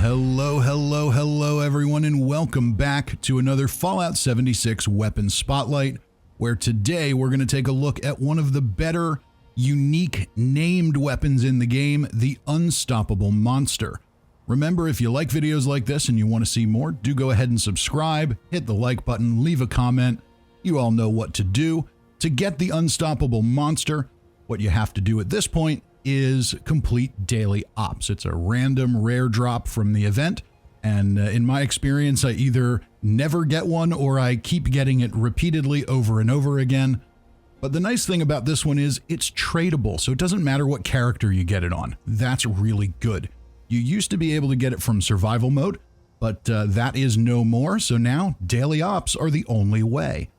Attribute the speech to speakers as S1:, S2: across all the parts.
S1: Hello everyone, and welcome back to another Fallout 76 Weapon Spotlight, where today we're going to take a look at one of the better, unique, named weapons in the game, the Unstoppable Monster. Remember, if you like videos like this and you want to see more, do go ahead and subscribe, hit the like button, leave a comment. You all know what to do. To get the Unstoppable Monster, what you have to do at this point is complete daily ops. It's a random rare drop from the event, and in my experience, I either never get one or I keep getting it repeatedly over and over again. But the nice thing about this one is it's tradable, so it doesn't matter what character you get it on. That's really good. You used to be able to get it from survival mode, but that is no more, so now daily ops are the only way.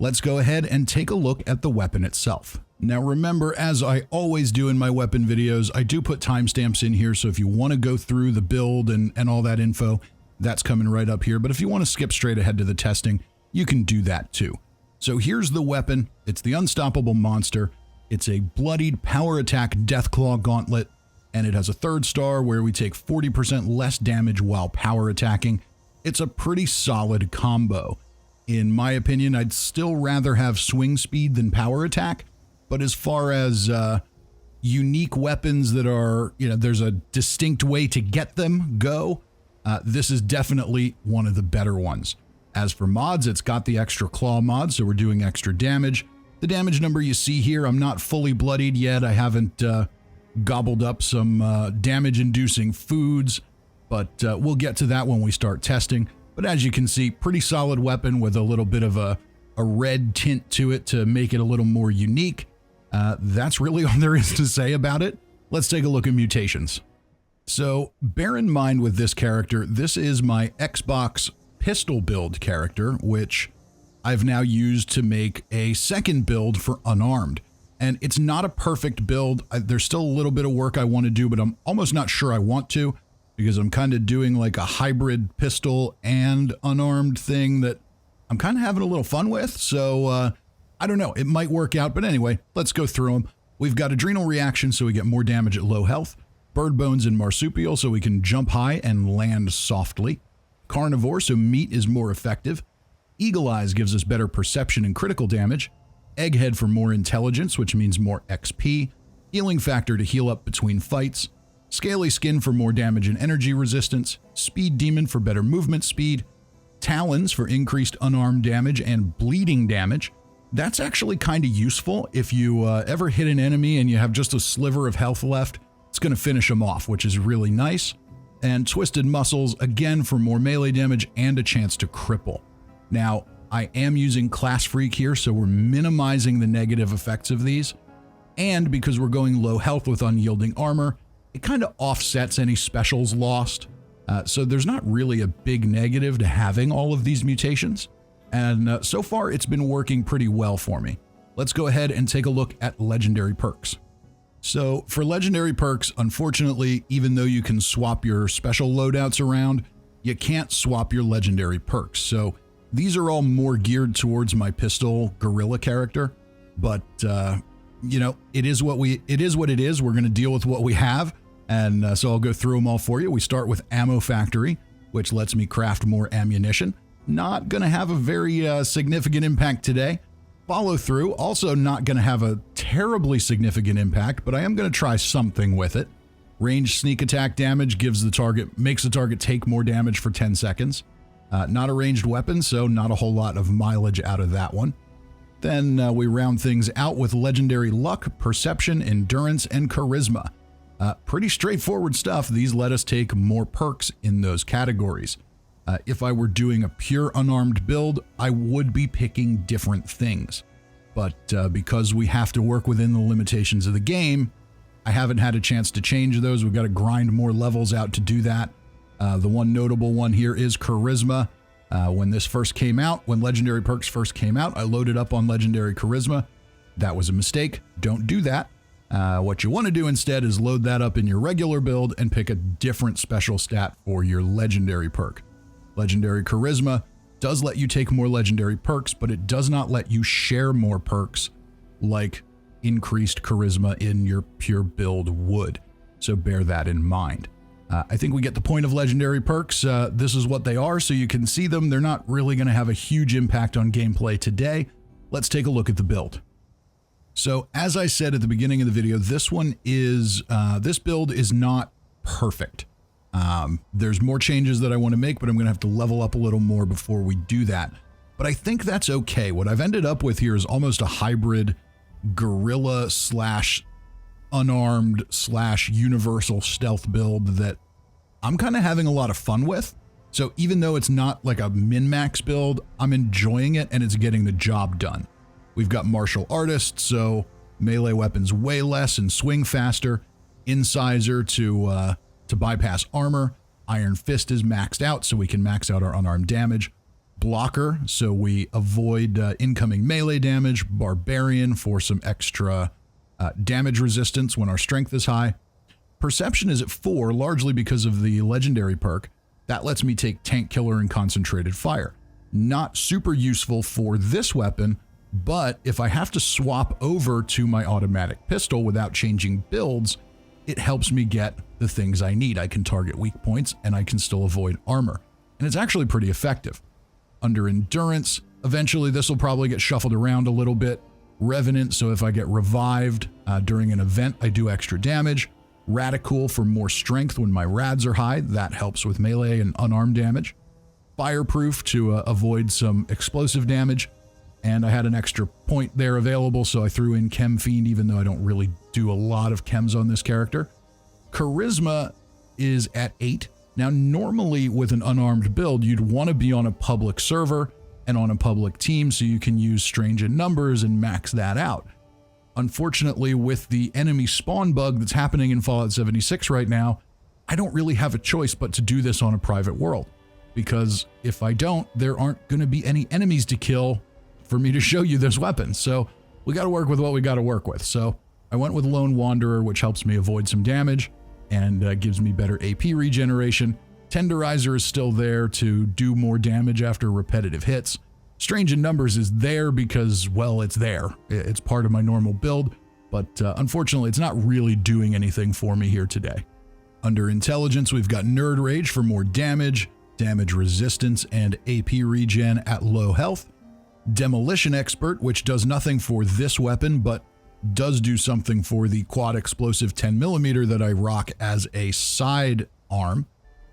S1: Let's go ahead and take a look at the weapon itself. Now remember, as I always do in my weapon videos, I do put timestamps in here, so if you want to go through the build and all that info, that's coming right up here. But if you want to skip straight ahead to the testing, you can do that too. So here's the weapon. It's the Unstoppable Monster. It's a bloodied power attack Deathclaw Gauntlet, and it has a 3rd star where we take 40% less damage while power attacking. It's a pretty solid combo. In my opinion, I'd still rather have swing speed than power attack. But as far as unique weapons that are, there's a distinct way to get them go, this is definitely one of the better ones. As for mods, it's got the extra claw mod, so we're doing extra damage. The damage number you see here, I'm not fully bloodied yet. I haven't gobbled up some damage-inducing foods, but we'll get to that when we start testing. But as you can see, pretty solid weapon with a little bit of a red tint to it to make it a little more unique. That's really all there is to say about it. Let's take a look at mutations. So bear in mind with this character, this is my Xbox pistol build character, which I've now used to make a second build for unarmed. And it's not a perfect build. There's still a little bit of work I want to do, but I'm almost not sure I want to, because I'm kind of doing like a hybrid pistol and unarmed thing that I'm kind of having a little fun with. So, I don't know, it might work out, but anyway, let's go through them. We've got Adrenal Reaction, so we get more damage at low health. Bird Bones and Marsupial, so we can jump high and land softly. Carnivore, so meat is more effective. Eagle Eyes gives us better perception and critical damage. Egghead for more intelligence, which means more XP. Healing Factor to heal up between fights. Scaly Skin for more damage and energy resistance. Speed Demon for better movement speed. Talons for increased unarmed damage and bleeding damage. That's actually kind of useful. If you ever hit an enemy and you have just a sliver of health left, it's going to finish them off, which is really nice. And Twisted Muscles, again, for more melee damage and a chance to cripple. Now, I am using Class Freak here, so we're minimizing the negative effects of these. And because we're going low health with Unyielding Armor, it kind of offsets any specials lost. So there's not really a big negative to having all of these mutations. And so far, it's been working pretty well for me. Let's go ahead and take a look at legendary perks. So for legendary perks, unfortunately, even though you can swap your special loadouts around, you can't swap your legendary perks. So these are all more geared towards my pistol gorilla character. But, it is what it is. We're going to deal with what we have. And so I'll go through them all for you. We start with Ammo Factory, which lets me craft more ammunition. Not going to have a very significant impact today. Follow through, also not going to have a terribly significant impact, but I am going to try something with it. Ranged sneak attack damage makes the target take more damage for 10 seconds. Not a ranged weapon, so not a whole lot of mileage out of that one. Then we round things out with legendary luck, perception, endurance, and charisma. Pretty straightforward stuff. These let us take more perks in those categories. If I were doing a pure unarmed build, I would be picking different things. But because we have to work within the limitations of the game, I haven't had a chance to change those. We've got to grind more levels out to do that. The one notable one here is Charisma. When this first came out, when Legendary Perks first came out, I loaded up on Legendary Charisma. That was a mistake. Don't do that. What you want to do instead is load that up in your regular build and pick a different special stat for your Legendary Perk. Legendary Charisma does let you take more legendary perks, but it does not let you share more perks like increased charisma in your pure build would. So bear that in mind. I think we get the point of legendary perks. This is what they are, so you can see them. They're not really going to have a huge impact on gameplay today. Let's take a look at the build. So as I said at the beginning of the video, this build is not perfect. There's more changes that I want to make, but I'm going to have to level up a little more before we do that. But I think that's okay. What I've ended up with here is almost a hybrid guerrilla slash unarmed slash universal stealth build that I'm kind of having a lot of fun with. So even though it's not like a min-max build, I'm enjoying it and it's getting the job done. We've got martial artist, so melee weapons way less and swing faster. Incisor to bypass armor. Iron Fist is maxed out, so we can max out our unarmed damage. Blocker, so we avoid incoming melee damage. Barbarian for some extra damage resistance when our strength is high. Perception is at 4, largely because of the legendary perk. That lets me take tank killer and concentrated fire. Not super useful for this weapon, but if I have to swap over to my automatic pistol without changing builds, it helps me get the things I need. I can target weak points and I can still avoid armor. And it's actually pretty effective. Under endurance, eventually this will probably get shuffled around a little bit. Revenant, so if I get revived during an event, I do extra damage. Radical for more strength when my rads are high. That helps with melee and unarmed damage. Fireproof to avoid some explosive damage. And I had an extra point there available, so I threw in Chem Fiend, even though I don't really do a lot of chems on this character. Charisma is at 8. Now, normally with an unarmed build, you'd want to be on a public server and on a public team so you can use strange in numbers and max that out. Unfortunately, with the enemy spawn bug that's happening in Fallout 76 right now, I don't really have a choice but to do this on a private world. Because if I don't, there aren't going to be any enemies to kill for me to show you this weapon. So we got to work with what we got to work with. So I went with Lone Wanderer, which helps me avoid some damage and gives me better AP regeneration. Tenderizer is still there to do more damage after repetitive hits. Strange in Numbers is there because, well, it's there. It's part of my normal build, but unfortunately, it's not really doing anything for me here today. Under Intelligence, we've got Nerd Rage for more damage, damage resistance, and AP regen at low health. Demolition Expert, which does nothing for this weapon, but does do something for the quad explosive 10mm that I rock as a side arm.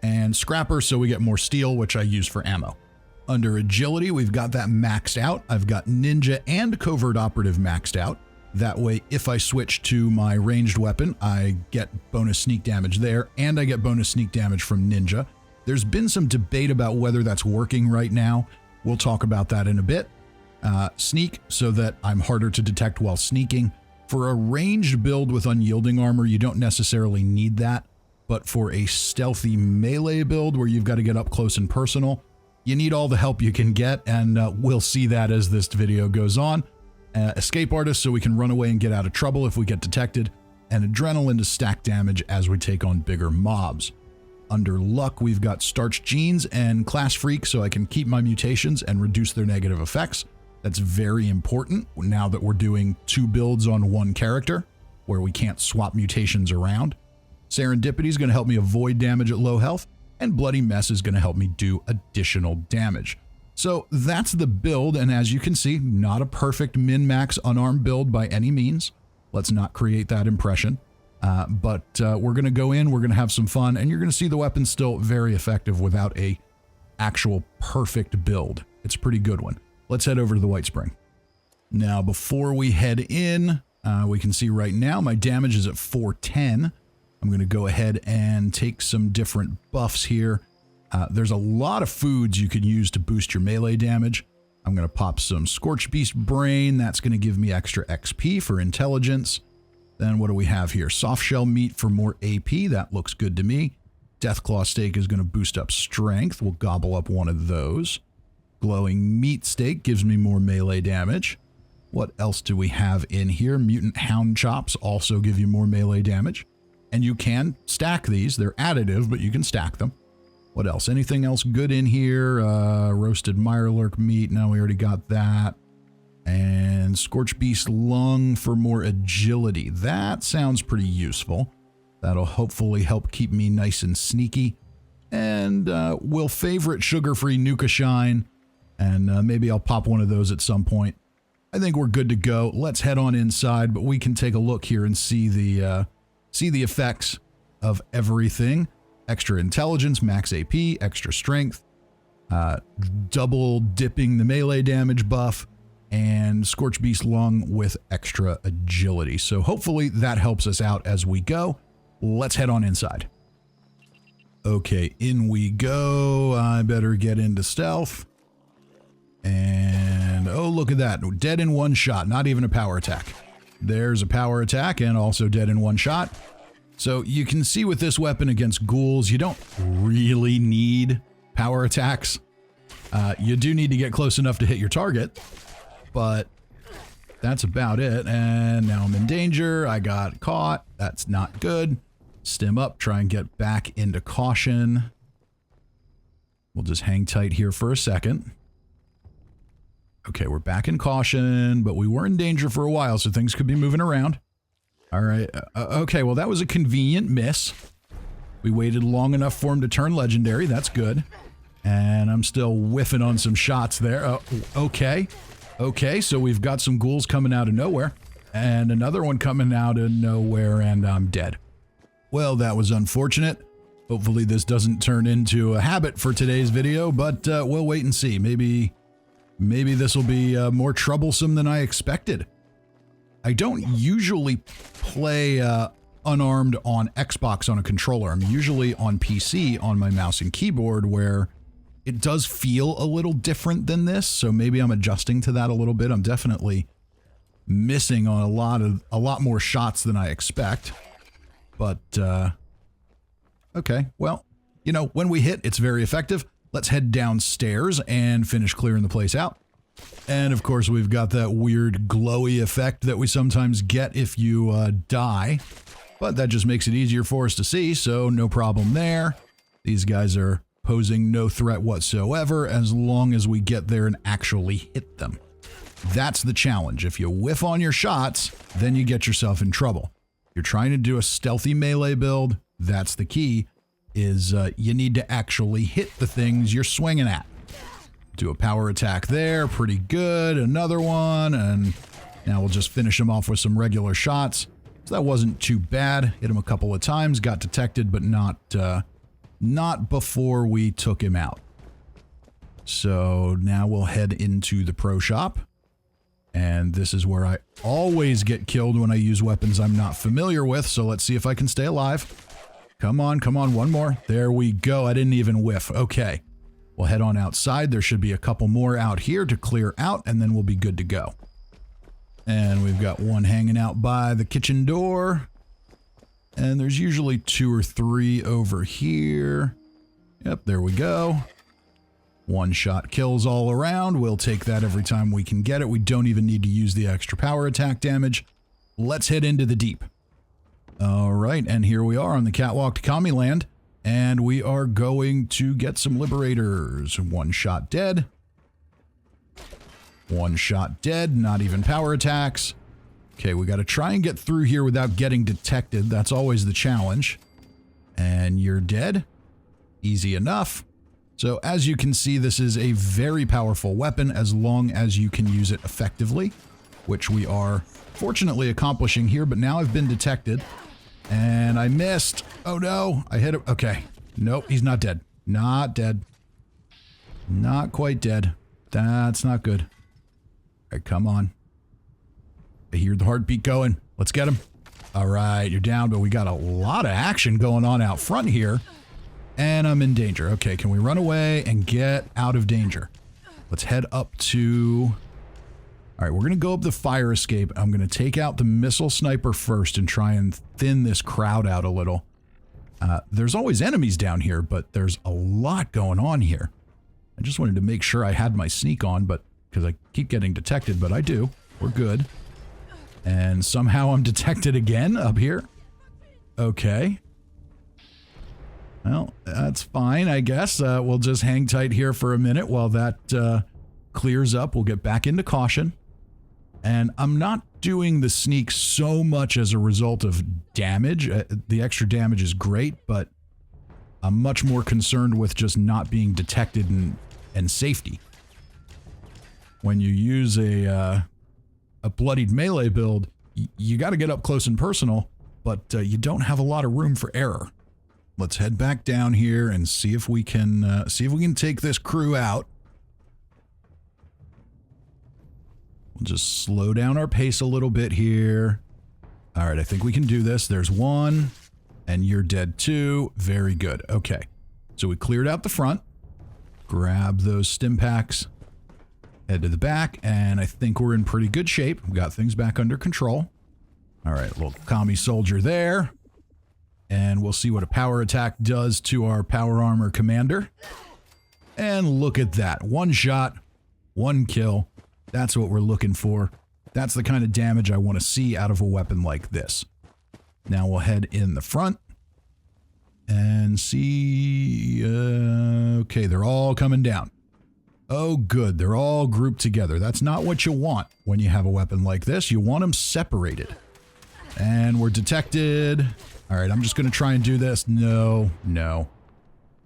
S1: And Scrapper, so we get more steel, which I use for ammo. Under Agility, we've got that maxed out. I've got Ninja and Covert Operative maxed out. That way, if I switch to my ranged weapon, I get bonus sneak damage there, and I get bonus sneak damage from Ninja. There's been some debate about whether that's working right now. We'll talk about that in a bit. Sneak, so that I'm harder to detect while sneaking. For a ranged build with unyielding armor, you don't necessarily need that. But for a stealthy melee build where you've got to get up close and personal, you need all the help you can get, and we'll see that as this video goes on. Escape Artist, so we can run away and get out of trouble if we get detected, and Adrenaline to stack damage as we take on bigger mobs. Under Luck, we've got Starched Genes and Class Freak, so I can keep my mutations and reduce their negative effects. That's very important now that we're doing 2 builds on 1 character, where we can't swap mutations around. Serendipity is going to help me avoid damage at low health, and Bloody Mess is going to help me do additional damage. So that's the build, and as you can see, not a perfect min-max unarmed build by any means. Let's not create that impression. But we're going to go in, we're going to have some fun, and you're going to see the weapon's still very effective without a actual perfect build. It's a pretty good one. Let's head over to the Whitespring. Now, before we head in, we can see right now my damage is at 410. I'm going to go ahead and take some different buffs here. There's a lot of foods you can use to boost your melee damage. I'm going to pop some Scorchbeast Brain. That's going to give me extra XP for intelligence. Then what do we have here? Soft shell meat for more AP. That looks good to me. Deathclaw steak is going to boost up strength. We'll gobble up one of those. Glowing meat steak gives me more melee damage. What else do we have in here? Mutant hound chops also give you more melee damage. And you can stack these. They're additive, but you can stack them. What else? Anything else good in here? Roasted Mirelurk meat. No, we already got that. And Scorchbeast lung for more agility. That sounds pretty useful. That'll hopefully help keep me nice and sneaky. And we'll favorite Sugar-Free Nuka Shine, and maybe I'll pop one of those at some point. I think we're good to go. Let's head on inside, but we can take a look here and see the effects of everything. Extra intelligence, max AP, extra strength, double dipping the melee damage buff, and Scorchbeast Lung with extra agility. So hopefully that helps us out as we go. Let's head on inside. Okay, in we go. I better get into stealth. And oh, look at that. Dead in one shot, not even a power attack. There's a power attack and also dead in one shot. So you can see with this weapon against ghouls, you don't really need power attacks. You do need to get close enough to hit your target, but that's about it. And now I'm in danger. I got caught. That's not good. Stim up, try and get back into caution. We'll just hang tight here for a second. Okay, we're back in caution, but we were in danger for a while, so things could be moving around. All right. Okay, well, that was a convenient miss. We waited long enough for him to turn legendary. That's good. And I'm still whiffing on some shots there. Okay. Okay, so we've got some ghouls coming out of nowhere. And another one coming out of nowhere, and I'm dead. Well, that was unfortunate. Hopefully this doesn't turn into a habit for today's video, but we'll wait and see. Maybe this will be more troublesome than I expected. I don't usually play unarmed on Xbox on a controller. I'm usually on PC on my mouse and keyboard, where it does feel a little different than this, so maybe I'm adjusting to that a little bit. I'm definitely missing on a lot more shots than I expect. But, okay, well, you know, when we hit, it's very effective. Let's head downstairs and finish clearing the place out. And, of course, we've got that weird glowy effect that we sometimes get if you die. But that just makes it easier for us to see, so no problem there. These guys are posing no threat whatsoever as long as we get there and actually hit them. That's the challenge. If you whiff on your shots, then you get yourself in trouble. You're trying to do a stealthy melee build. That's the key, is you need to actually hit the things you're swinging at. Do a power attack there, pretty good. Another one, and now we'll just finish him off with some regular shots. So that wasn't too bad. Hit him a couple of times, got detected, but not before we took him out. So now we'll head into the pro shop. And this is where I always get killed when I use weapons I'm not familiar with, so let's see if I can stay alive. Come on, one more. There we go. I didn't even whiff. Okay. We'll head on outside. There should be a couple more out here to clear out, and then we'll be good to go. And we've got one hanging out by the kitchen door. And there's usually 2 or 3 over here. Yep, there we go. One shot kills all around. We'll take that every time we can get it. We don't even need to use the extra power attack damage. Let's head into the deep. All right, and here we are on the catwalk to Kamiland, and we are going to get some liberators. One shot dead. One shot dead, not even power attacks. Okay, we got to try and get through here without getting detected. That's always the challenge. And you're dead. Easy enough. So as you can see, this is a very powerful weapon as long as you can use it effectively, which we are fortunately accomplishing here, but now I've been detected and I missed. Oh no, I hit him. Okay. Nope, he's not dead. Not dead. Not quite dead. That's not good. All right, come on. I hear the heartbeat going. Let's get him. All right, you're down, but we got a lot of action going on out front here. And I'm in danger. Okay, can we run away and get out of danger? Let's head up to... All right, we're going to go up the fire escape. I'm going to take out the missile sniper first and try and thin this crowd out a little. There's always enemies down here, but there's a lot going on here. I just wanted to make sure I had my sneak on, but because I keep getting detected, but I do. We're good. And somehow I'm detected again up here. Okay. Well, that's fine, I guess. We'll just hang tight here for a minute while that clears up. We'll get back into caution. And I'm not doing the sneak so much as a result of damage. The extra damage is great, but I'm much more concerned with just not being detected and safety. When you use a bloodied melee build, you got to get up close and personal, but you don't have a lot of room for error. Let's head back down here and see if we can take this crew out. We'll just slow down our pace a little bit here. All right, I think we can do this. There's one, and you're dead too. Very good. Okay, so we cleared out the front. Grab those stim packs. Head to the back, and I think we're in pretty good shape. We got things back under control. All right, little commie soldier there. And we'll see what a power attack does to our power armor commander. And look at that. One shot, one kill. That's what we're looking for. That's the kind of damage I want to see out of a weapon like this. Now we'll head in the front and see... okay, they're all coming down. Oh, good. They're all grouped together. That's not what you want when you have a weapon like this. You want them separated. And we're detected. All right, I'm just going to try and do this. No.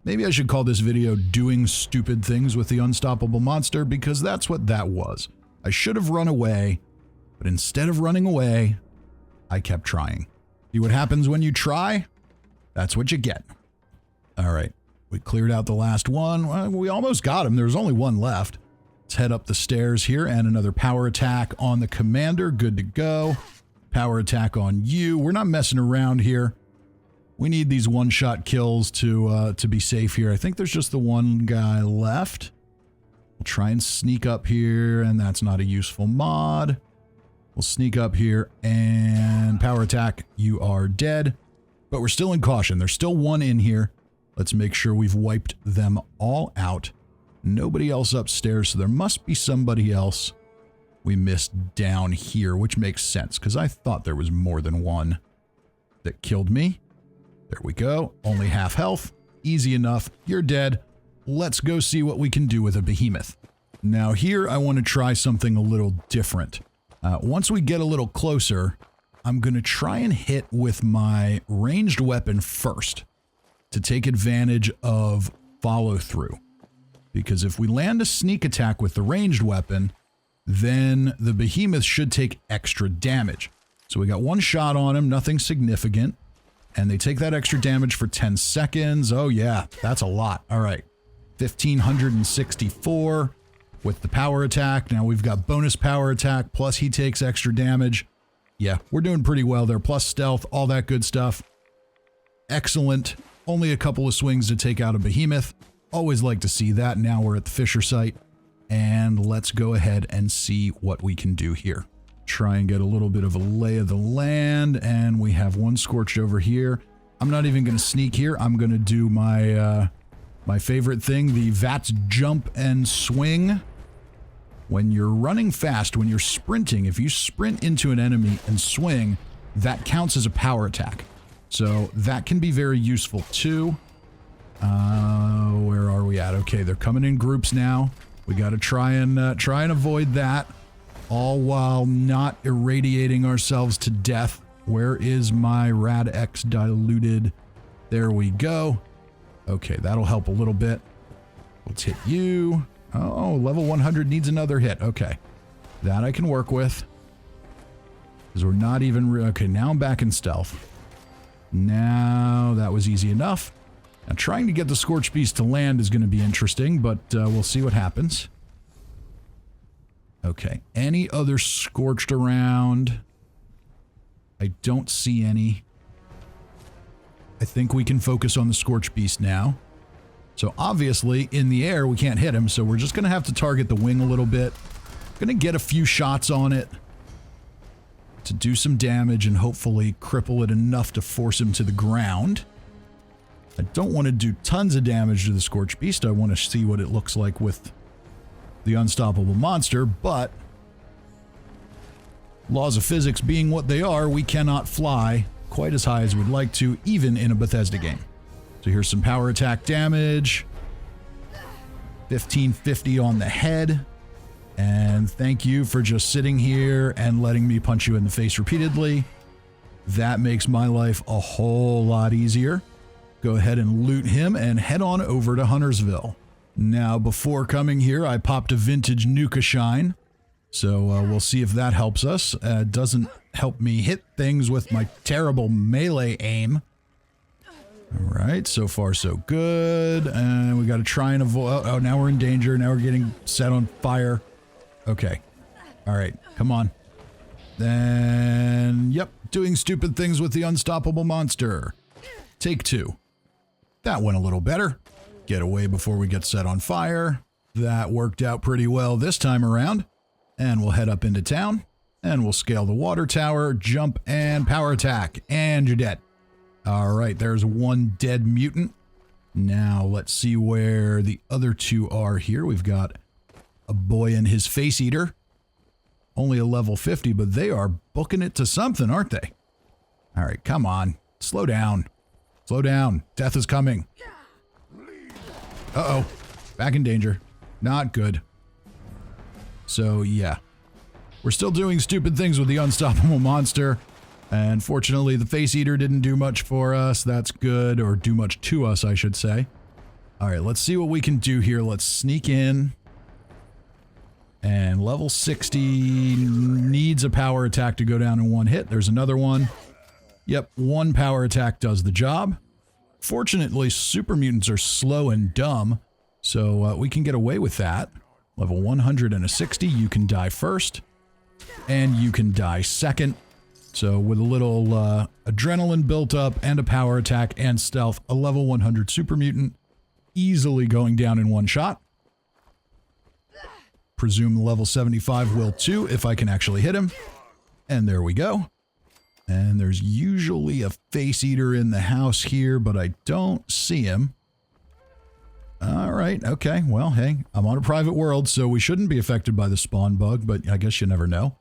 S1: Maybe I should call this video Doing Stupid Things with the Unstoppable Monster, because that's what that was. I should have run away, but instead of running away, I kept trying. See what happens when you try? That's what you get. All right, we cleared out the last one. Well, we almost got him. There's only one left. Let's head up the stairs here, and another power attack on the commander. Good to go. Power attack on you. We're not messing around here. We need these one-shot kills to be safe here. I think there's just the one guy left. We'll try and sneak up here, and that's not a useful mod. We'll sneak up here, and power attack. You are dead. But we're still in caution. There's still one in here. Let's make sure we've wiped them all out. Nobody else upstairs, so there must be somebody else we missed down here, which makes sense, because I thought there was more than one that killed me. There we go. Only half health. Easy enough. You're dead. Let's go see what we can do with a behemoth. Now here, I want to try something a little different. Once we get a little closer, I'm going to try and hit with my ranged weapon first to take advantage of follow through. Because if we land a sneak attack with the ranged weapon, then the behemoth should take extra damage. So we got one shot on him, nothing significant. And they take that extra damage for 10 seconds. Oh yeah, that's a lot. All right, 1,564 with the power attack. Now we've got bonus power attack, plus he takes extra damage. Yeah, we're doing pretty well there. Plus stealth, all that good stuff. Excellent. Only a couple of swings to take out a behemoth. Always like to see that. Now we're at the Fissure site. And let's go ahead and see what we can do here. Try and get a little bit of a lay of the land, and we have one Scorched over here. I'm not even going to sneak here. I'm going to do my my favorite thing, the VATS jump and swing. When you're running fast, when you're sprinting, if you sprint into an enemy and swing, that counts as a power attack. So that can be very useful too. Where are we at? Okay, they're coming in groups now. We got to try and avoid that, all while not irradiating ourselves to death. Where is my Rad X diluted? There we go. Okay, that'll help a little bit. Let's hit you. Oh, level 100 needs another hit. Okay, that I can work with. Because we're not even... okay, now I'm back in stealth. Now, that was easy enough. Now, trying to get the Scorchbeast to land is going to be interesting, but we'll see what happens. Okay, any other Scorched around? I don't see any. I think we can focus on the Scorchbeast now. So obviously, in the air, we can't hit him, so we're just going to have to target the wing a little bit. Going to get a few shots on it to do some damage and hopefully cripple it enough to force him to the ground. I don't want to do tons of damage to the Scorchbeast. I want to see what it looks like with the Unstoppable Monster, but laws of physics being what they are, we cannot fly quite as high as we'd like to, even in a Bethesda game. So here's some power attack damage. 1550 on the head. And thank you for just sitting here and letting me punch you in the face repeatedly. That makes my life a whole lot easier. Go ahead and loot him and head on over to Huntersville. Now, before coming here, I popped a vintage Nuka Shine. So we'll see if that helps us. It doesn't help me hit things with my terrible melee aim. All right, so far so good. And we got to try and avoid... Oh, now we're in danger. Now we're getting set on fire. Okay. All right, come on. Then, yep, doing stupid things with the unstoppable monster. Take 2. That went a little better. Get away before we get set on fire. That worked out pretty well this time around. And we'll head up into town. And we'll scale the water tower, jump, and power attack. And you're dead. All right, there's one dead mutant. Now, let's see where the other 2 are here. We've got a boy and his face eater. Only a level 50, but they are booking it to something, aren't they? All right, come on. Slow down. Slow down. Death is coming. Uh-oh. Back in danger. Not good. So, yeah. We're still doing stupid things with the unstoppable monster. And fortunately, the face eater didn't do much for us. That's good. Or do much to us, I should say. All right, let's see what we can do here. Let's sneak in. And level 60 needs a power attack to go down in one hit. There's another one. Yep, one power attack does the job. Fortunately, super mutants are slow and dumb, so we can get away with that. Level 160, you can die first, and you can die second. So with a little adrenaline built up and a power attack and stealth, a level 100 super mutant easily going down in one shot. Presume level 75 will too, if I can actually hit him. And there we go. And there's usually a face eater in the house here, but I don't see him. All right, okay. Well, hey, I'm on a private world, so we shouldn't be affected by the spawn bug, but I guess you never know.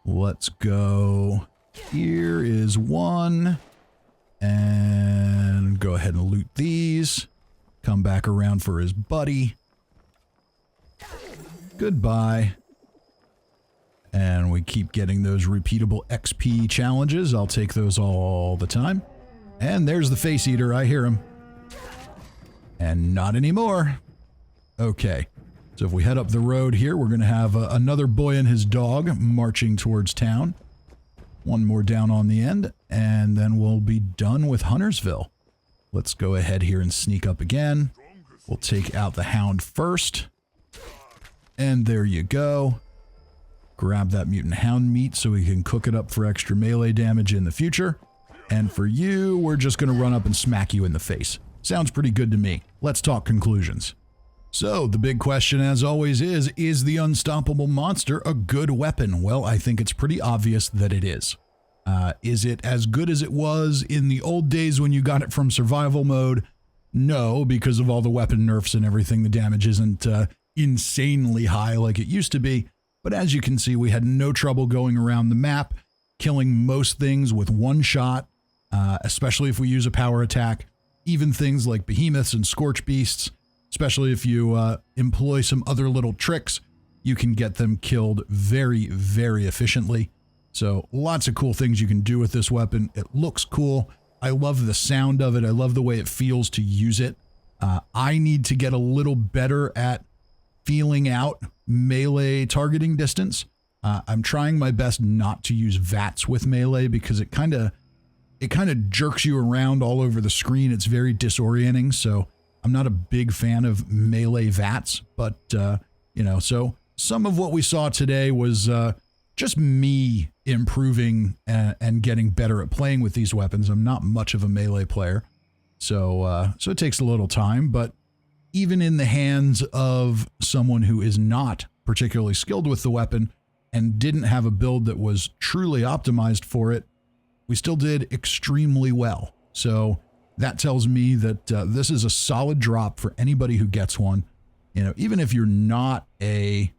S1: Let's go. Here is one. And go ahead and loot these. Come back around for his buddy. Goodbye. And we keep getting those repeatable XP challenges. I'll take those all the time. And there's the face eater. I hear him. And not anymore. Okay. So if we head up the road here, we're going to have another boy and his dog marching towards town. One more down on the end. And then we'll be done with Huntersville. Let's go ahead here and sneak up again. We'll take out the hound first. And there you go. Grab that mutant hound meat so we can cook it up for extra melee damage in the future. And for you, we're just going to run up and smack you in the face. Sounds pretty good to me. Let's talk conclusions. So, the big question as always is the unstoppable monster a good weapon? Well, I think it's pretty obvious that it is. Is it as good as it was in the old days when you got it from survival mode? No, because of all the weapon nerfs and everything, the damage isn't insanely high like it used to be. But as you can see, we had no trouble going around the map, killing most things with one shot, especially if we use a power attack. Even things like Behemoths and Scorchbeasts, especially if you employ some other little tricks, you can get them killed very, very efficiently. So lots of cool things you can do with this weapon. It looks cool. I love the sound of it. I love the way it feels to use it. I need to get a little better at feeling out melee targeting distance. I'm trying my best not to use VATS with melee because it kind of jerks you around all over the screen. It's very disorienting, so I'm not a big fan of melee VATS, but, you know, so some of what we saw today was just me improving and getting better at playing with these weapons. I'm not much of a melee player, so it takes a little time, but even in the hands of someone who is not particularly skilled with the weapon and didn't have a build that was truly optimized for it, we still did extremely well. So that tells me that this is a solid drop for anybody who gets one. You know, even if you're not a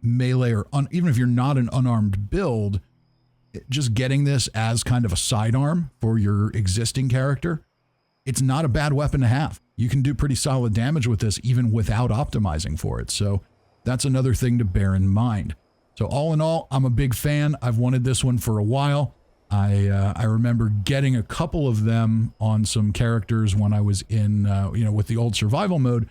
S1: melee or even if you're not an unarmed build, just getting this as kind of a sidearm for your existing character, it's not a bad weapon to have. You can do pretty solid damage with this even without optimizing for it. So that's another thing to bear in mind. So all in all, I'm a big fan. I've wanted this one for a while. I remember getting a couple of them on some characters when I was in, with the old survival mode,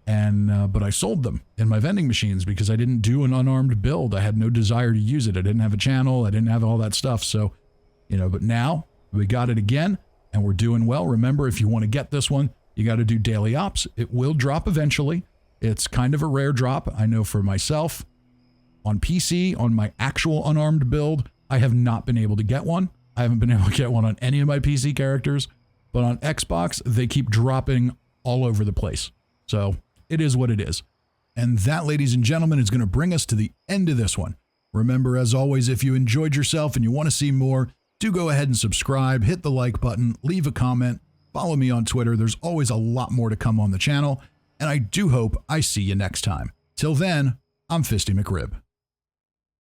S1: and but I sold them in my vending machines because I didn't do an unarmed build. I had no desire to use it. I didn't have a channel. I didn't have all that stuff. So, but now we got it again, and we're doing well. Remember, if you want to get this one, you got to do daily ops. It will drop eventually. It's kind of a rare drop. I know for myself, on PC, on my actual unarmed build, I have not been able to get one. I haven't been able to get one on any of my PC characters, but on Xbox, they keep dropping all over the place. So it is what it is. And that, ladies and gentlemen, is going to bring us to the end of this one. Remember, as always, if you enjoyed yourself and you want to see more, do go ahead and subscribe, hit the like button, leave a comment, follow me on Twitter. There's always a lot more to come on the channel, and I do hope I see you next time. Till then, I'm Fisty McRib.